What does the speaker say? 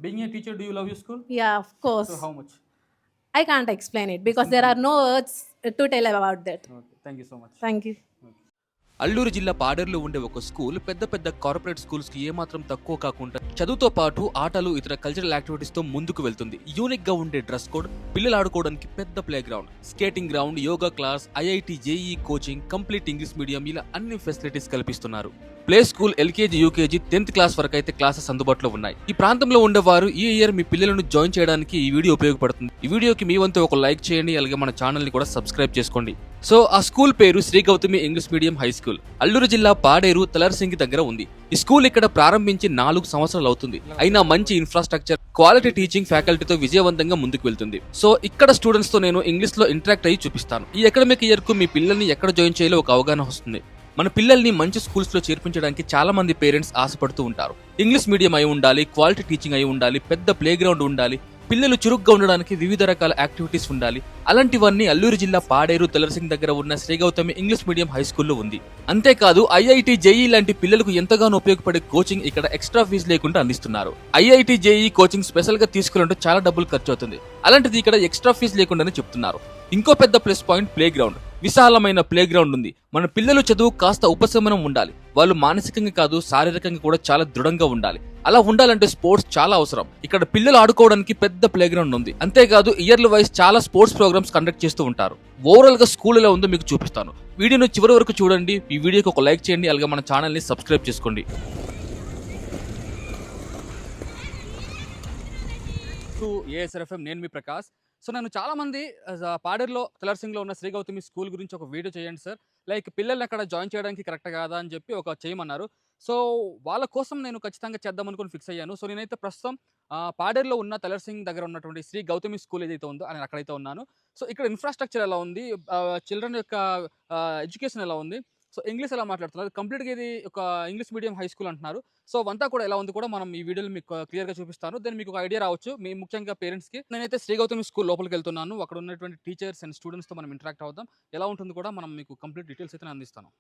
Being a teacher, do you love your school? Yeah, of course. So how much? I can't explain it because there are no words to tell about that. Okay, thank you so much. Thank you. Okay. Alluri జిల్లా పాడేరులో ఉండే ఒక school పెద్ద పెద్ద corporate schools కి ఏమాత్రం తక్కువ కాకుండా చదువుతో పాటు ఆటలు ఇతర కల్చరల్ యాక్టివిటీస్ తో ముందుకు వెళ్తుంది. యూనిక్ గా ఉండే డ్రెస్ కోడ్, పిల్లలు ఆడుకోవడానికి పెద్ద play ground, skating ground, yoga class, IIT JEE coaching, complete English medium ఇలా అన్ని ఫెసిలిటీస్ కల్పిస్తున్నారు. Play school LKG, UKG, 10th class వరకు అయితే క్లాసెస్ అందుబాటులో ఉన్నాయి. ఈ ప్రాంతంలో ఉండేవారు ఈ ఇయర్ మీ పిల్లలను జాయిన్ చేయడానికి ఈ వీడియో ఉపయోగపడుతుంది. ఈ వీడియోకి మీ వంతు ఒక లైక్ చేయండి, అలాగే మన ఛానల్ ని కూడా సబ్స్క్రైబ్ చేసుకోండి. సో ఆ స్కూల్ పేరు Shri Gautami English medium high school. Alluru జిల్లా పాడేరు తలర్సింగి దగ్గర ఉంది. ఈ స్కూల్ ఇక్కడ ప్రారంభించి 4 సంవత్సరాలు అవుతుంది. అయినా మంచి ఇన్ఫ్రాస్ట్రక్చర్, క్వాలిటీ టీచింగ్ ఫ్యాకల్టీతో విజయవంతంగా ముందుకు వెళ్తుంది. సో ఇక్కడ స్టూడెంట్స్ తో నేను ఇంగ్లీష్ లో ఇంటరాక్ట్ అయ్యి చూపిస్తాను. ఈ అకాడమిక్ ఇయర్ కు మీ పిల్లల్ని ఎక్కడ జాయిన్ చేయాలో ఒక అవగాహన వస్తుంది. మన పిల్లల్ని మంచి స్కూల్స్ లో చేర్పించడానికి చాలా మంది పేరెంట్స్ ఆశపడుతూ ఉంటారు. ఇంగ్లీష్ మీడియం అయి ఉండాలి, క్వాలిటీ టీచింగ్ అయి ఉండాలి, పెద్ద ప్లే గ్రౌండ్ ఉండాలి, పిల్లలు చురుగ్గా ఉండడానికి వివిధ రకాల యాక్టివిటీస్ ఉండాలి. అలాంటివన్నీ అల్లూరు జిల్లా పాడేరు తలర్సింగ్ దగ్గర ఉన్న Shri Gautami English medium high స్కూల్లో ఉంది. అంతేకాదు ఐఐటి జేఈ లాంటి పిల్లలకు ఎంతగానో ఉపయోగపడే కోచింగ్ ఇక్కడ ఎక్స్ట్రా ఫీజు లేకుండా అందిస్తున్నారు. ఐఐటి జేఈ కోచింగ్ స్పెషల్ గా తీసుకున్నట్టు చాలా డబ్బులు ఖర్చు అవుతుంది. అలాంటిది ఇక్కడ ఎక్స్ట్రా ఫీజు లేకుండానే చెప్తున్నారు. ఇంకో పెద్ద ప్లస్ పాయింట్ ప్లే గ్రౌండ్. విశాలమైన ప్లే గ్రౌండ్ ఉంది. మన పిల్లలు చదువు కాస్త ఉపశమనం ఉండాలి. వాళ్ళు మానసికంగా కాదు శారీరకంగా కూడా చాలా దృఢంగా ఉండాలి. అలా ఉండాలంటే స్పోర్ట్స్ చాలా అవసరం. ఇక్కడ పిల్లలు ఆడుకోవడానికి పెద్ద ప్లే గ్రౌండ్ ఉంది. అంతేకాదు ఇయర్ల వైజ్ చాలా స్పోర్ట్స్ ప్రోగ్రామ్స్ కండక్ట్ చేస్తూ ఉంటారు. ఓవరాల్ గా స్కూల్ ఎలా ఉందో మీకు చూపిస్తాను. వీడియోను చివరి వరకు చూడండి. ఈ వీడియోకి ఒక లైక్ చేయండి, అలాగే మన ఛానల్ ని సబ్స్క్రైబ్ చేసుకోండి. ఏఎస్ఆర్ఎఫ్ఎం, నేను మీ ప్రకాష్. సో నేను చాలా మంది పాడేరులో తలర్సింగ్లో ఉన్న శ్రీ గౌతమి స్కూల్ గురించి ఒక వీడియో చేయండి సార్, లైక్ పిల్లల్ని అక్కడ జాయిన్ చేయడానికి కరెక్ట్ కాదా అని చెప్పి ఒక చేయమన్నారు. సో వాళ్ళ కోసం నేను ఖచ్చితంగా చేద్దాం అనుకుని ఫిక్స్ అయ్యాను. సో నేనైతే ప్రస్తుతం పాడేరులో ఉన్న తలర్సింగ్ దగ్గర ఉన్నటువంటి శ్రీ గౌతమి స్కూల్ ఏదైతే ఉందో నేను అక్కడైతే ఉన్నాను. సో ఇక్కడ ఇన్ఫ్రాస్ట్రక్చర్ ఎలా ఉంది, చిల్డ్రన్ యొక్క ఎడ్యుకేషన్ ఎలా ఉంది, సో ఇంగ్లీష్ ఎలా మాట్లాడుతున్నారు, కంప్లీట్గా ఇది ఒక ఇంగ్లీష్ మీడియం హై స్కూల్ అంటున్నారు. సో అవంతా కూడా ఎలా ఉంది కూడా మనం ఈ వీడియోలో మీకు క్లియర్గా చూపిస్తాను. దెన్ మీకు ఒక ఐడియా రావచ్చు, మీ ముఖ్యంగా పేరెంట్స్కి. నేనైతే శ్రీ గౌతమి స్కూల్ లోపలికి వెళ్తున్నాను. అక్కడ ఉన్నటువంటి టీచర్స్ అండ్ స్టూడెంట్స్తో మనం ఇంటరాక్ట్ అవుతాం. ఎలా ఉంటుంది కూడా మనం మీకు కంప్లీట్ డీటెయిల్స్ అయితే నేను అందిస్తాను.